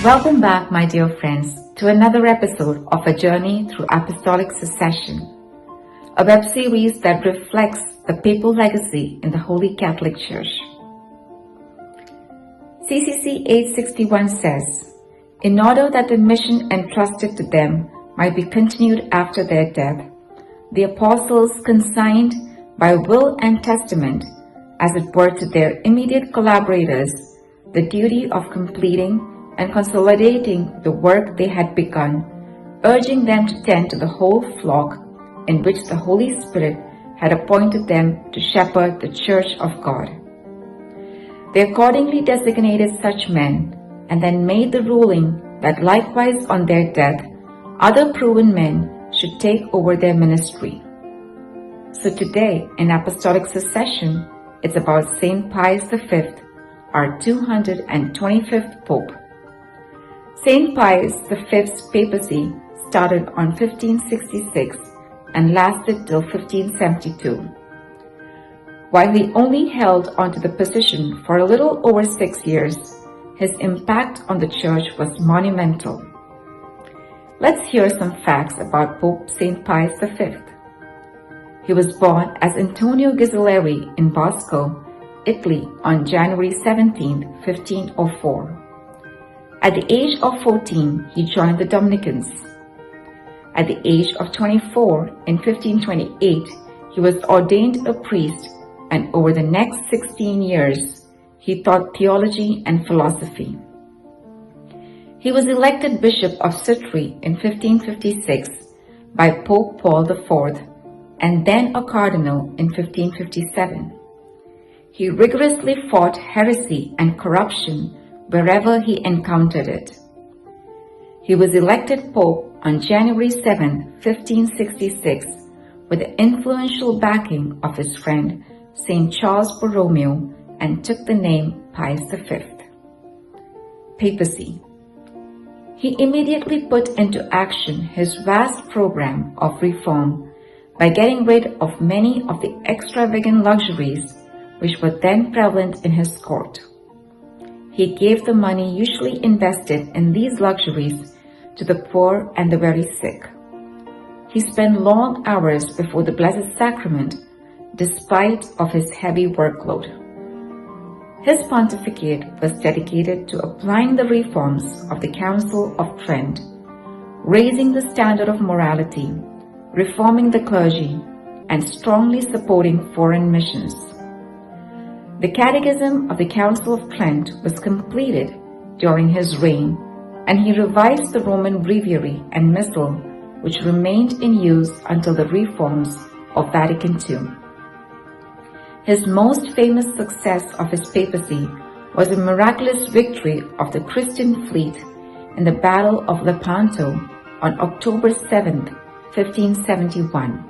Welcome back, my dear friends, to another episode of a journey through Apostolic Succession, a web series that reflects the papal legacy in the Holy Catholic Church. CCC 861 says, in order that the mission entrusted to them might be continued after their death, the apostles consigned by will and testament, as it were to their immediate collaborators, the duty of completing and consolidating the work they had begun, urging them to tend to the whole flock in which the Holy Spirit had appointed them to shepherd the Church of God. They accordingly designated such men, and then made the ruling that likewise on their death, other proven men should take over their ministry. So today, in Apostolic Succession, it's about Saint Pius V, our 225th Pope. Saint Pius V's papacy started on 1566 and lasted till 1572. While he only held onto the position for a little over 6 years, his impact on the Church was monumental. Let's hear some facts about Pope Saint Pius V. He was born as Antonio Ghislieri in Bosco, Italy on January 17, 1504. At the age of 14, he joined the Dominicans. At the age of 24, in 1528, he was ordained a priest, and over the next 16 years, he taught theology and philosophy. He was elected Bishop of Sutri in 1556 by Pope Paul IV, and then a cardinal in 1557. He rigorously fought heresy and corruption wherever he encountered it. He was elected Pope on January 7, 1566, with the influential backing of his friend Saint Charles Borromeo, and took the name Pius V. Papacy. He immediately put into action his vast program of reform by getting rid of many of the extravagant luxuries which were then prevalent in his court. He gave the money usually invested in these luxuries to the poor and the very sick. He spent long hours before the Blessed Sacrament, despite of his heavy workload. His pontificate was dedicated to applying the reforms of the Council of Trent, raising the standard of morality, reforming the clergy, and strongly supporting foreign missions. The Catechism of the Council of Trent was completed during his reign, and he revised the Roman Breviary and Missal, which remained in use until the reforms of Vatican II. His most famous success of his papacy was a miraculous victory of the Christian fleet in the Battle of Lepanto on October 7, 1571.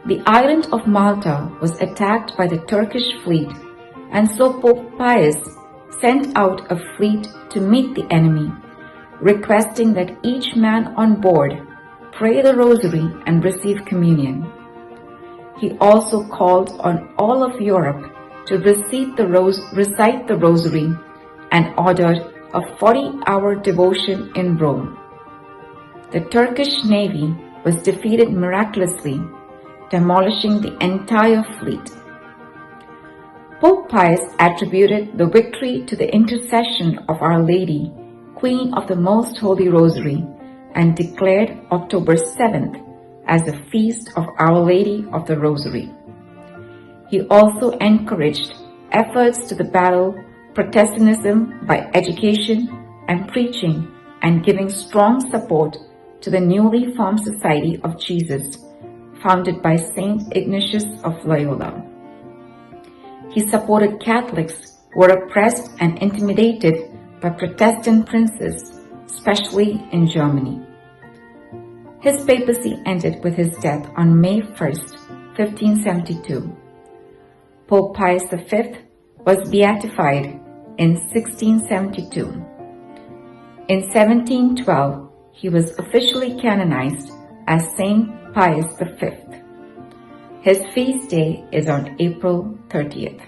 The island of Malta was attacked by the Turkish fleet, and so Pope Pius sent out a fleet to meet the enemy, requesting that each man on board pray the rosary and receive communion. He also called on all of Europe to recite the rosary, and ordered a 40-hour devotion in Rome. The Turkish navy was defeated miraculously, demolishing the entire fleet. Pope Pius attributed the victory to the intercession of Our Lady, Queen of the Most Holy Rosary, and declared October 7th as the feast of Our Lady of the Rosary. He also encouraged efforts to battle Protestantism by education and preaching, and giving strong support to the newly formed Society of Jesus, founded by Saint Ignatius of Loyola. He supported Catholics who were oppressed and intimidated by Protestant princes, especially in Germany. His papacy ended with his death on May 1, 1572. Pope Pius V was beatified in 1672. In 1712, he was officially canonized as Saint Pius V. His feast day is on April 30th.